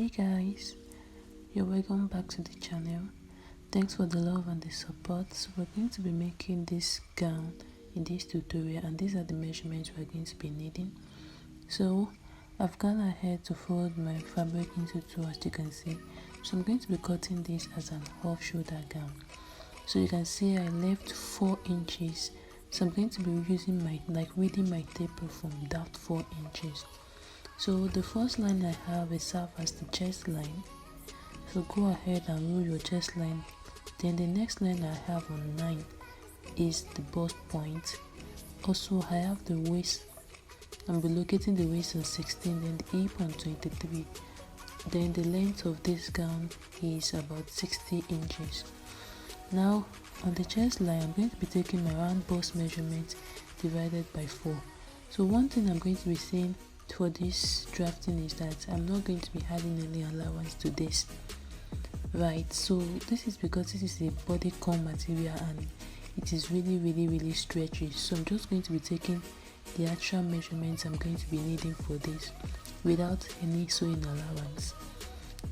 Hey guys, you're welcome back to the channel. Thanks for the love and the support. So we're going to be making this gown in this tutorial, and these are the measurements we're going to be needing. So I've gone ahead to fold my fabric into two, as you can see. So I'm going to be cutting this as an off shoulder gown. So you can see I left 4 inches. So I'm going to be using my reading my taper from that 4 inches. So the first line I have is serve as the chest line. So go ahead and roll your chest line. Then the next line I have on 9 is the bust point. Also I have the waist. I'm relocating the waist on 16, then the hip on 23. Then the length of this gown is about 60 inches. Now on the chest line, I'm going to be taking my round bust measurement divided by 4. So one thing I'm going to be saying for this drafting is that I'm not going to be adding any allowance to this. Right, so this is because this is a bodycon material and it is really stretchy. So I'm just going to be taking the actual measurements I'm going to be needing for this without any sewing allowance.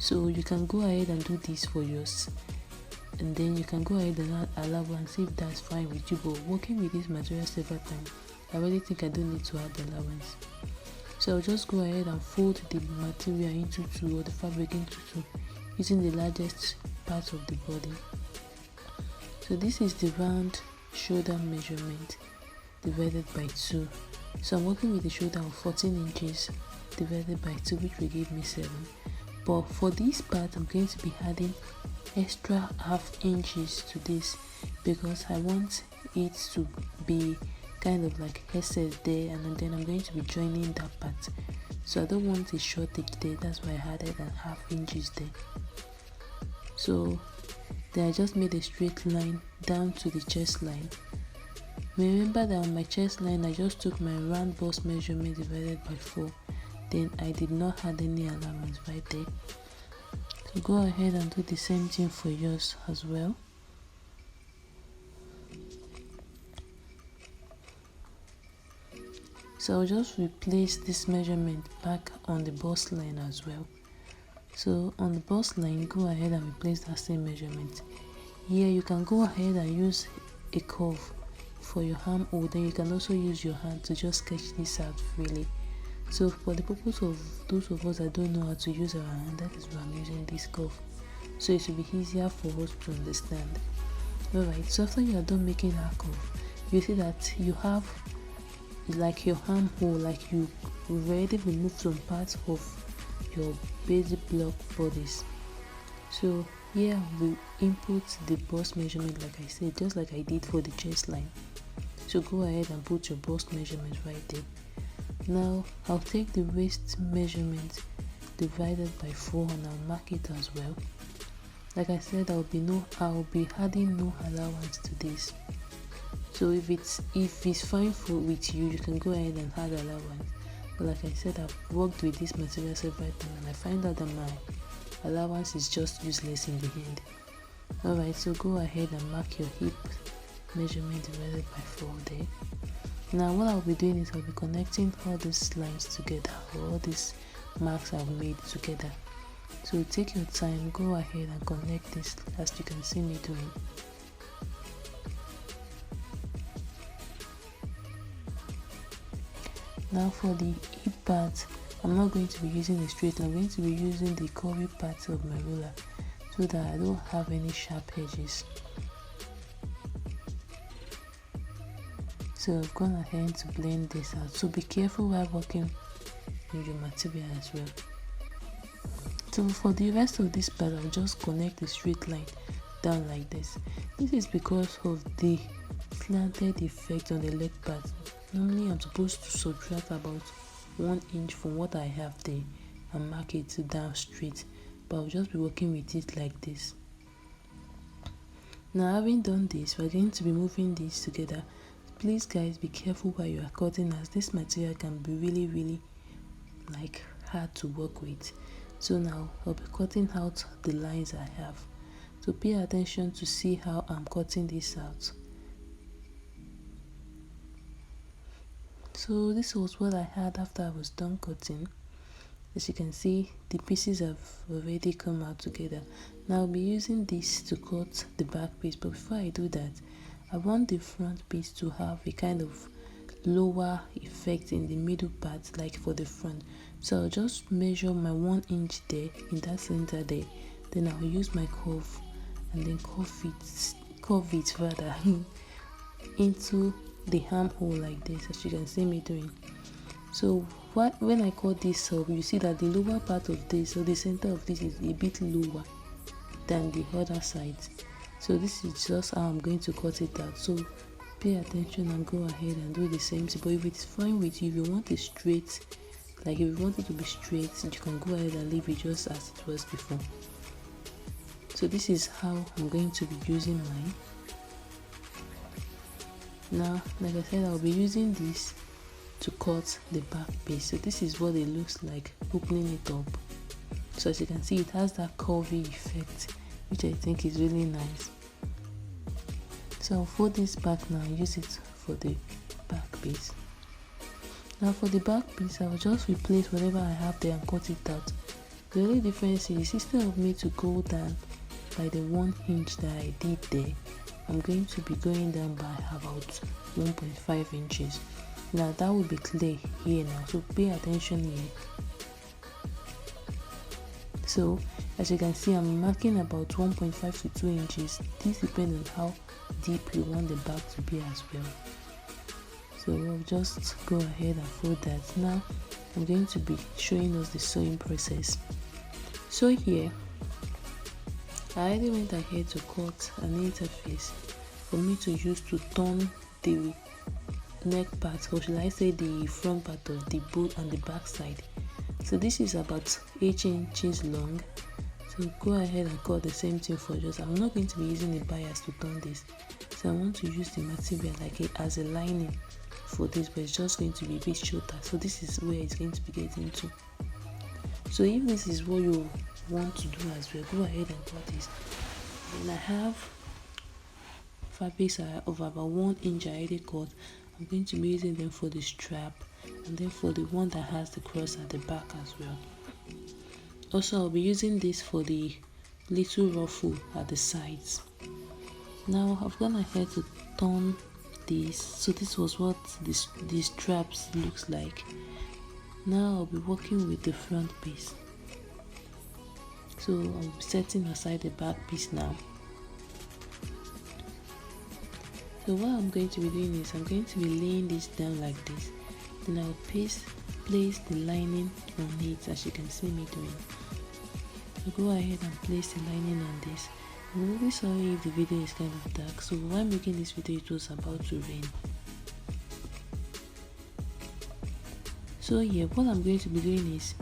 So you can go ahead and do this for yours, and then you can go ahead and add allowance if that's fine with you. But working with this material several times, I really think I don't need to add allowance. So I'll just go ahead and fold the material into 2, or the fabric into 2, using the largest part of the body. So this is the round shoulder measurement divided by 2. So I'm working with a shoulder of 14 inches divided by 2, which will give me 7. But for this part, I'm going to be adding extra ½ inches to this because I want it to be kind of like excess there, and then I'm going to be joining that part. So I don't want a shortage there, that's why I added a ½ inches there. So then I just made a straight line down to the chest line. Remember that on my chest line I just took my round bust measurement divided by 4, then I did not add any allowance right there. So go ahead and do the same thing for yours as well. So I'll just replace this measurement back on the bust line as well. So on the bust line, go ahead and replace that same measurement. Here you can go ahead and use a curve for your armhole. Then you can also use your hand to just sketch this out freely. So for the purpose of those of us that don't know how to use our hand, that is why I'm using this curve, so it will be easier for us to understand. Alright, so after you are done making that curve, you see that you have like your armhole, like you've already removed some parts of your basic block bodies. So here we input the bust measurement, like I said, just like I did for the chest line. So go ahead and put your bust measurement right there. Now I'll take the waist measurement divided by 4 and I'll mark it as well. Like I said, I'll be adding no allowance to this. So if it's fine with you, you can go ahead and add allowance. But like I said, I've worked with this material several times and I find out that my allowance is just useless in the end. Alright, so go ahead and mark your hip measurement divided by 4 there. Now what I'll be doing is I'll be connecting all these lines together, or all these marks I've made together. So take your time, go ahead and connect this as you can see me doing. Now for the hip part, I'm not going to be using a straight line. I'm going to be using the curvy part of my ruler so that I don't have any sharp edges. So I've gone ahead to blend this out. So be careful while working with your material as well. So for the rest of this part, I'll just connect the straight line down like this. This is because of the slanted effect on the leg part. Normally I'm supposed to subtract about 1 inch from what I have there and mark it down straight, but I'll just be working with it like this. Now having done this, we're going to be moving these together. Please guys, be careful while you are cutting, as this material can be really like hard to work with. So now I'll be cutting out the lines I have. So pay attention to see how I'm cutting this out. So this was what I had after I was done cutting. As you can see, the pieces have already come out together. Now I'll be using this to cut the back piece, but before I do that, I want the front piece to have a kind of lower effect in the middle part, like for the front. So I'll just measure my 1 inch there in that center there, then I'll use my curve and then curve it rather into the armhole like this, as you can see me doing. So when I cut this up, you see that the lower part of this, so the center of this, is a bit lower than the other side. So this is just how I'm going to cut it out. So pay attention and go ahead and do the same thing. But if it's fine with you, if you want it straight, like if you want it to be straight, you can go ahead and leave it just as it was before. So this is how I'm going to be using mine. Now, like I said, I'll be using this to cut the back piece. So this is what it looks like opening it up. So as you can see, it has that curvy effect, which I think is really nice. So I'll fold this back now and use it for the back piece. Now for the back piece, I'll just replace whatever I have there and cut it out. The only difference is, instead of me to go down by the 1 inch that I did there, I'm going to be going down by about 1.5 inches. Now that will be clear here now, so pay attention here. So as you can see, I'm marking about 1.5 to 2 inches. This depends on how deep you want the back to be as well. So we'll just go ahead and fold that. Now I'm going to be showing us the sewing process. So here, I already went ahead to cut an interface for me to use to turn the neck part, or should I say the front part of the boot and the back side. So this is about 8 inches long. So go ahead and cut the same thing for just, I'm not going to be using a bias to turn this. So I want to use the material like it as a lining for this, but it's just going to be a bit shorter. So this is where it's going to be getting to. So if this is what you want to do as well, go ahead and cut this. Then I have fabrics of about 1 inch I already cut. I'm going to be using them for the strap, and then for the one that has the cross at the back as well. Also, I'll be using this for the little ruffle at the sides. Now I've gone ahead to turn this. So this was what these straps looks like. Now I'll be working with the front piece. So I'll be setting aside the back piece now. So what I'm going to be doing is, I'm going to be laying this down like this. Then I'll place the lining on it, as you can see me doing. So go ahead and place the lining on this. I'm really sorry if the video is kind of dark. So while making this video, it was about to rain. So yeah, what I'm going to be doing is,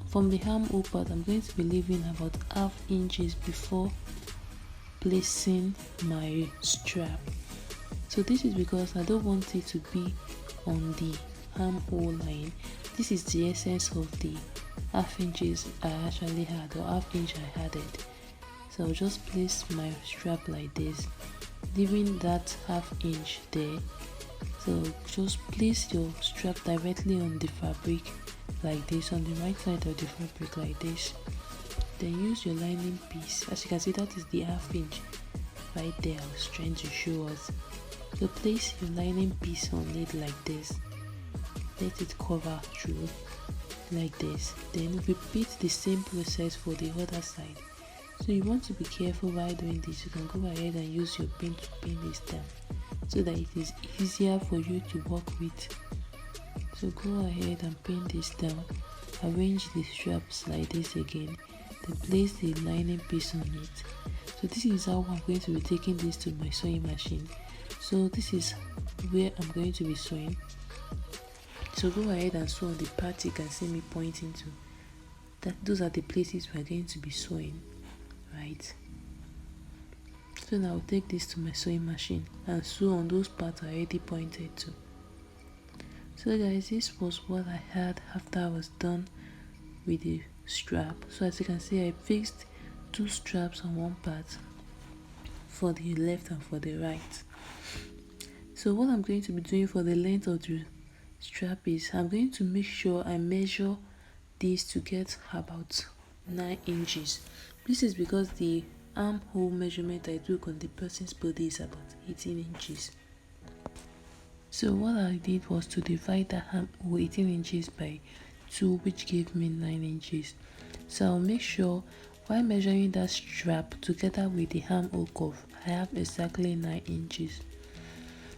from the armhole part, I'm going to be leaving about ½ inches before placing my strap. So this is because I don't want it to be on the armhole line. This is the essence of the ½ inches I actually had, or ½ inch I added. So I'll just place my strap like this, leaving that ½ inch there. So just place your strap directly on the fabric like this, on the right side of the fabric like this. Then use your lining piece. As you can see, that is the ½ inch right there I was trying to show us. So place your lining piece on it like this. Let it cover through like this. Then repeat the same process for the other side. So you want to be careful while doing this. You can go ahead and use your pin to pin this down, so that it is easier for you to work with. So go ahead and pin this down. Arrange the straps like this again. Then place the lining piece on it. So this is how I'm going to be taking this to my sewing machine. So this is where I'm going to be sewing. So go ahead and sew on the part you can see me pointing to. Those are the places we're going to be sewing, right? So now I'll take this to my sewing machine and sew on those parts I already pointed to. So guys, this was what I had after I was done with the strap. So as you can see, I fixed 2 straps on one part, for the left and for the right. So what I'm going to be doing for the length of the strap is, I'm going to make sure I measure this to get about 9 inches. This is because the armhole measurement I took on the person's body is about 18 inches. So what I did was to divide the armhole 18 inches by 2, which gave me 9 inches. So I'll make sure while measuring that strap together with the armhole cuff, I have exactly 9 inches.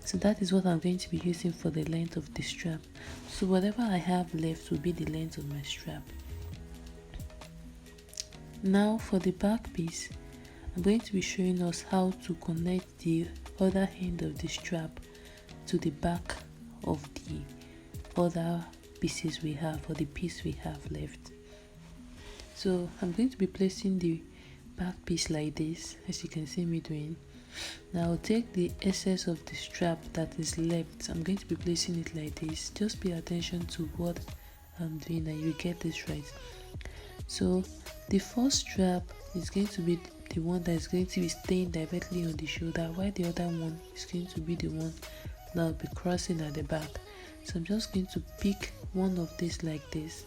So that is what I'm going to be using for the length of the strap. So whatever I have left will be the length of my strap. Now for the back piece, I'm going to be showing us how to connect the other end of the strap to the back of the other pieces we have, or the piece we have left. So I'm going to be placing the back piece like this, as you can see me doing. Now I'll take the excess of the strap that is left. I'm going to be placing it like this. Just pay attention to what I'm doing and you get this right. So the first strap is going to be the one that is going to be staying directly on the shoulder, while the other one is going to be the one that will be crossing at the back. So I'm just going to pick one of these like this,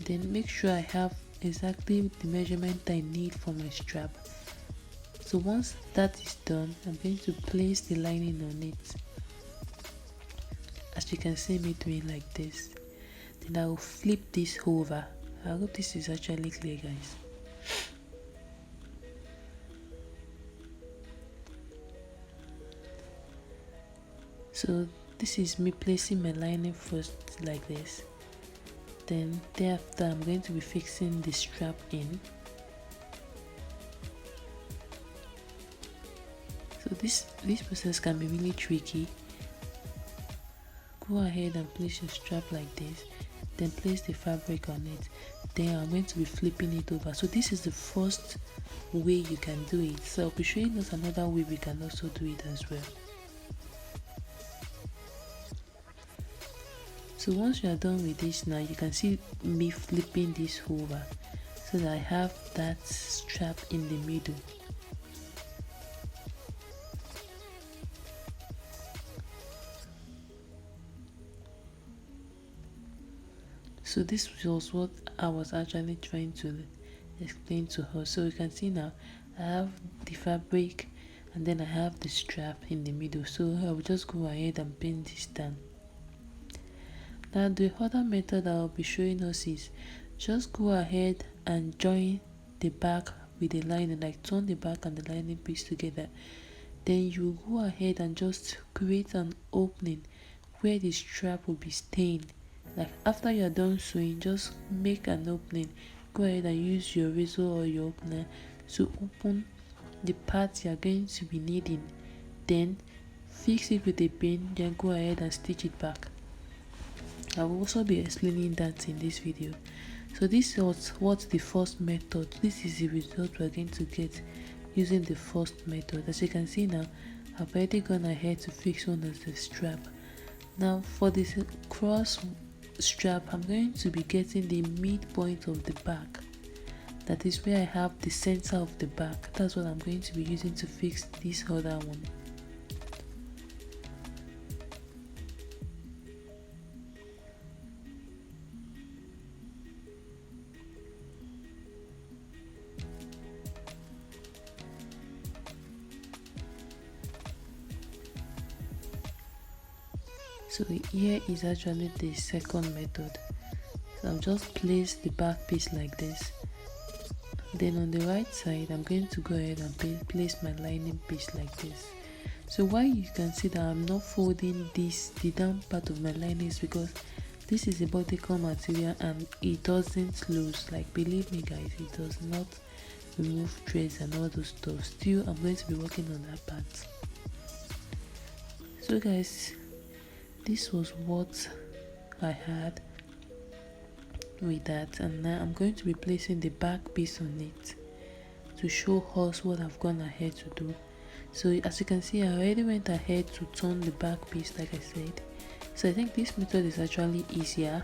then make sure I have exactly the measurement I need for my strap. So once that is done, I'm going to place the lining on it, as you can see me doing like this. Then I will flip this over. I hope this is actually clear, guys. So this is me placing my lining first like this. Then thereafter I'm going to be fixing the strap in. So this process can be really tricky. Go ahead and place your strap like this, then place the fabric on it. Then I'm going to be flipping it over. So this is the first way you can do it. So I'll be showing us another way we can also do it as well. So once you are done with this, now you can see me flipping this over so that I have that strap in the middle. So this was what I was actually trying to explain to her. So you can see now I have the fabric and then I have the strap in the middle. So I will just go ahead and pin this down. Now the other method I'll be showing us is just go ahead and join the back with the lining, like turn the back and the lining piece together. Then you go ahead and just create an opening where the strap will be staying. Like after you're done sewing, just make an opening. Go ahead and use your razor or your opener to open the parts you're going to be needing. Then fix it with a pin, then go ahead and stitch it back. I will also be explaining that in this video. So this is what's the first method. This is the result we're going to get using the first method. As you can see now, I've already gone ahead to fix one of the strap. Now for this cross strap, I'm going to be getting the midpoint of the back. That is where I have the center of the back. That's what I'm going to be using to fix this other one. So here is actually the second method. So I'll just place the back piece like this. Then on the right side, I'm going to go ahead and place my lining piece like this. So why you can see that I'm not folding the down part of my lining is because this is a bodycon material and it doesn't lose. Like believe me guys, it does not remove threads and all those stuff. Still, I'm going to be working on that part. So guys, this was what I had with that, and now I'm going to be placing the back piece on it to show us what I've gone ahead to do. So as you can see, I already went ahead to turn the back piece like I said. So I think this method is actually easier.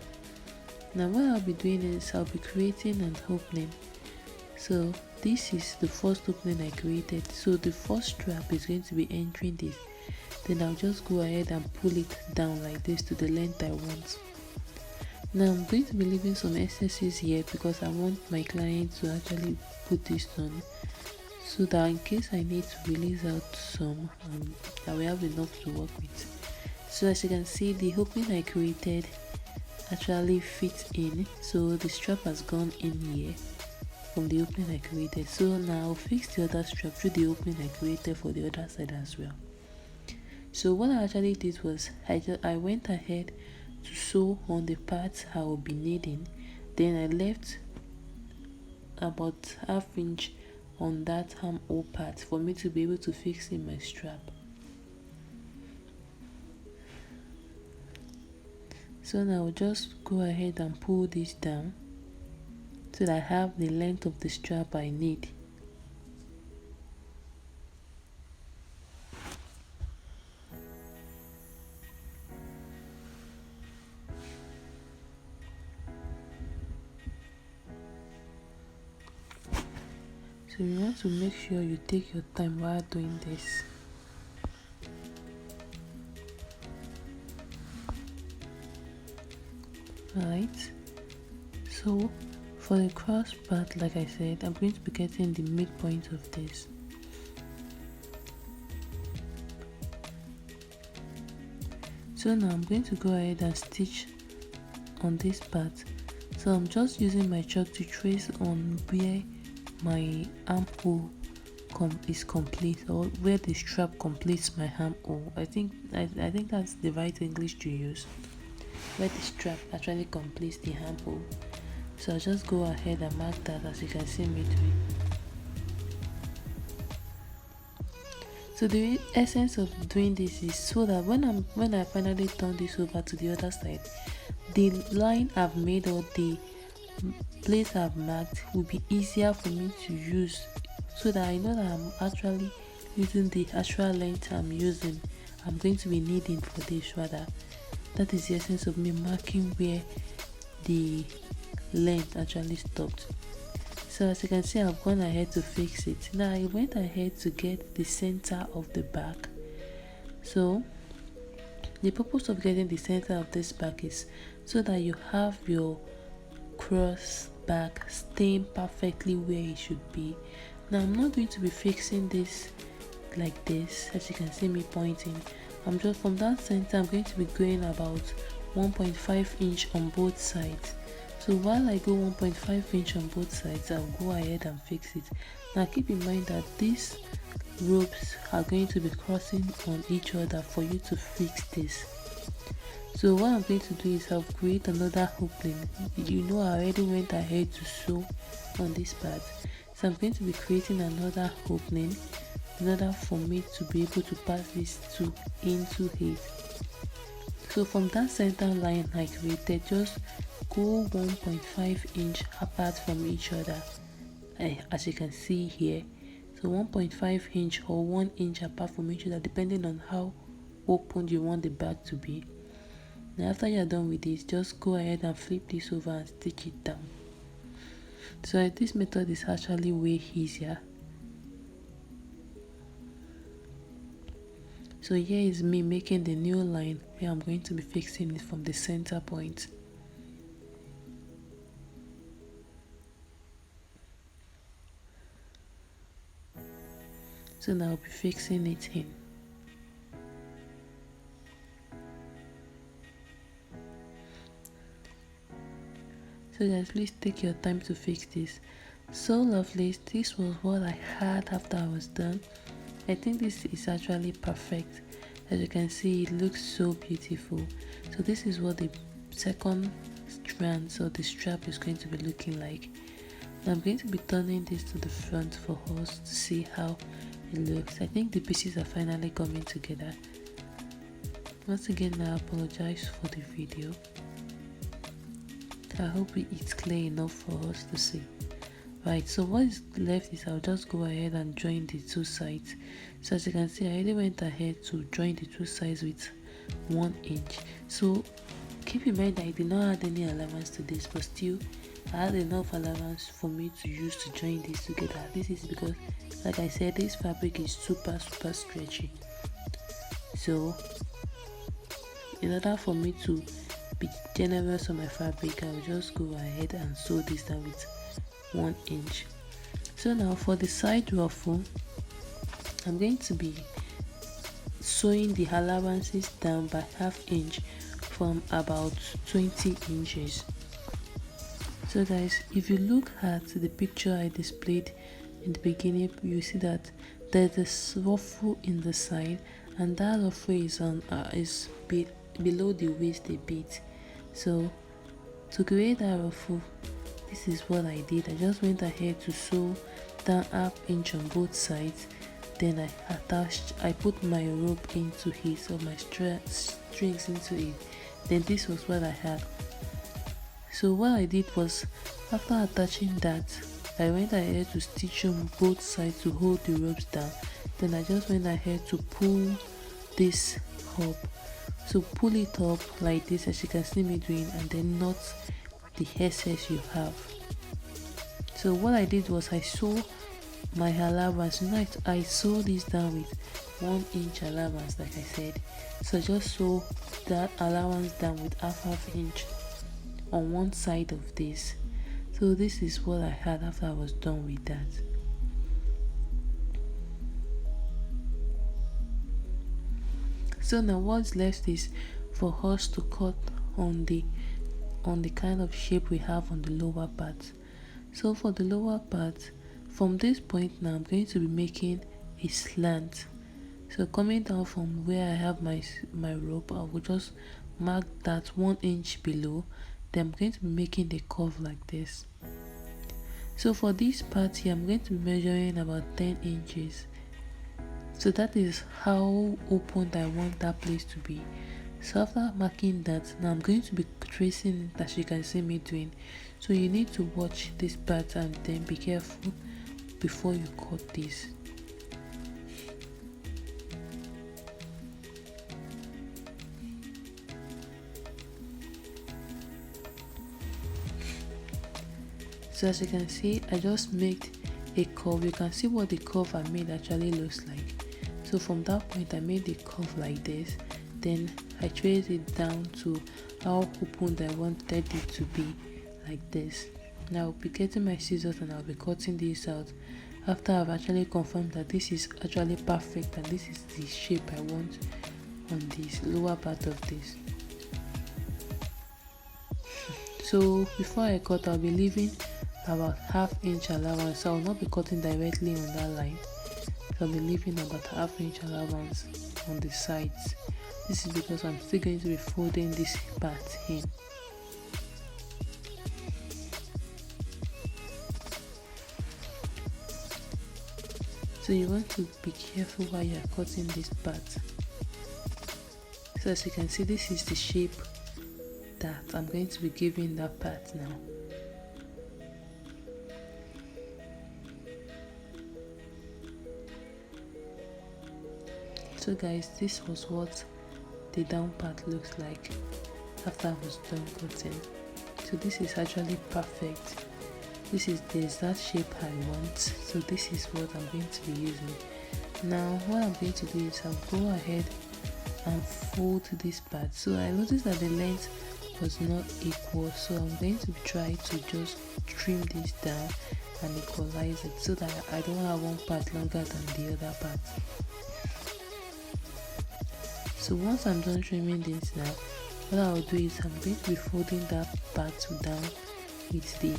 Now what I'll be doing is I'll be creating an opening. So this is the first opening I created. So the first strap is going to be entering this. Then I'll just go ahead and pull it down like this to the length I want. Now I'm going to be leaving some excesses here because I want my client to actually put this on, so that in case I need to release out some, I will have enough to work with. So as you can see, the opening I created actually fits in, so the strap has gone in here from the opening I created. So now I'll fix the other strap through the opening I created for the other side as well. So what I actually did was I went ahead to sew on the parts I will be needing, then I left about ½ inch on that armhole part for me to be able to fix in my strap. So now I'll just go ahead and pull this down so that I have the length of the strap I need. So you want to make sure you take your time while doing this. Right, so for the cross part, like I said, I'm going to be getting the midpoint of this. So now I'm going to go ahead and stitch on this part. So I'm just using my chalk to trace on where my armhole is complete, or where the strap completes my armhole. I think that's the right English to use, where the strap actually completes the armhole. So I'll just go ahead and mark that, as you can see midway. So the essence of doing this is so that when I finally turn this over to the other side, the line I've made or the place I've marked will be easier for me to use, so that I know that I'm actually using the actual length I'm going to be needing for this, rather. That is the essence of me marking where the length actually stopped. So as you can see, I've gone ahead to fix it. Now I went ahead to get the center of the back. So the purpose of getting the center of this back is so that you have your cross back staying perfectly where it should be. Now I'm not going to be fixing this like this, as you can see me pointing. I'm just from that center, I'm going to be going about 1.5 inch on both sides. So while I go 1.5 inch on both sides, I'll go ahead and fix it. Now keep in mind that these ropes are going to be crossing on each other for you to fix this. So what I'm going to do is I'll create another opening. You know, I already went ahead to sew on this part, so I'm going to be creating another opening in order for me to be able to pass these two into it. So from that center line I created, just go 1.5 inch apart from each other, as you can see here. So 1.5 inch or 1 inch apart from each other, depending on how open you want the back to be. Now after you're done with this, just go ahead and flip this over and stitch it down. So this method is actually way easier. So here is me making the new line where I'm going to be fixing it from the center point. So now I'll be fixing it in. So guys, please take your time to fix this. So lovely, this was what I had after I was done. I think this is actually perfect. As you can see, it looks so beautiful. So this is what the second strand, so the strap, is going to be looking like. Now I'm going to be turning this to the front for us to see how it looks. I think the pieces are finally coming together. Once again, I apologize for the video. I hope it's clear enough for us to see. Right, so what is left is I'll just go ahead and join the two sides. So as you can see, I already went ahead to join the two sides with 1 inch. So keep in mind that I did not add any allowance to this, but still I had enough allowance for me to use to join this together. This is because, like I said, this fabric is super stretchy. So in order for me to be generous on my fabric, I'll just go ahead and sew this down with 1 inch. So now for the side ruffle, I'm going to be sewing the allowances down by 1/2 inch from about 20 inches. So guys, if you look at the picture I displayed in the beginning, you see that there's a ruffle in the side, and that ruffle is below the waist a bit. So to create that ruffle, this is what I did. I just went ahead to sew down 1/2 inch on both sides. Then I put my rope into it, or my strings into it. Then this was what I had. So what I did was, after attaching that, I went ahead to stitch on both sides to hold the ropes down. Then I just went ahead to pull this up. So pull it up like this, as you can see me doing, and then knot the excess you have. So what I did was I sew my allowance. I sew this down with 1 inch allowance, like I said. So just sew that allowance down with 1/2 inch on one side of this. So this is what I had after I was done with that. So now what's left is for us to cut on the kind of shape we have on the lower part. So for the lower part, from this point now, I'm going to be making a slant. So coming down from where I have my rope, I will just mark that 1 inch below. Then I'm going to be making the curve like this. So for this part here, I'm going to be measuring about 10 inches. So that is how open I want that place to be. So after marking that, now I'm going to be tracing it, as you can see me doing. So you need to watch this part and then be careful before you cut this. So as you can see, I just made a curve. You can see what the curve I made actually looks like. So from that point, I made the curve like this. Then I traced it down to how open I wanted it to be, like this. Now I'll be getting my scissors and I'll be cutting this out after I've actually confirmed that this is actually perfect and this is the shape I want on this lower part of this. So before I cut, I'll be leaving about 1/2 inch allowance. So I'll not be cutting directly on that line. So I'll be leaving about 1/2 inch allowance on the sides. This is because I'm still going to be folding this part in. So you want to be careful while you are cutting this part. So as you can see, this is the shape that I'm going to be giving that part now. So guys, this was what the down part looks like after I was done cutting. So this is actually perfect. This is the exact shape I want. So this is what I'm going to be using. Now what I'm going to do is I'll go ahead and fold this part. So I noticed that the length was not equal, so I'm going to try to just trim this down and equalize it so that I don't have one part longer than the other part. So once I'm done trimming this now, what I'll do is I'm going to be folding that part down with the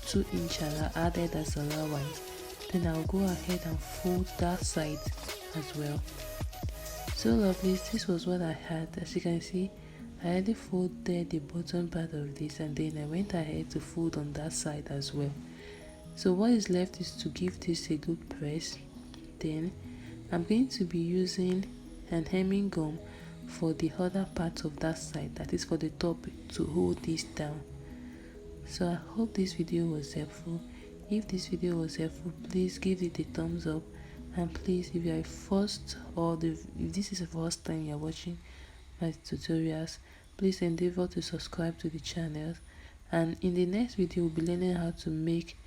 2 inch added as allowance. Then I'll go ahead and fold that side as well. So lovely, this was what I had. As you can see, I already folded the bottom part of this and then I went ahead to fold on that side as well. So what is left is to give this a good press. Then I'm going to be using an hemming gum for the other part of that side, that is for the top, to hold this down. So I hope this video was helpful. If this video was helpful, please give it a thumbs up, and please, if you are if this is the first time you are watching my tutorials, please endeavor to subscribe to the channel, and in the next video we'll be learning how to make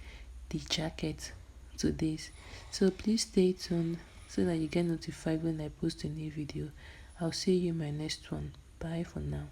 the jacket to this. So please stay tuned so that you get notified when I post a new video. I'll see you in my next one. Bye for now.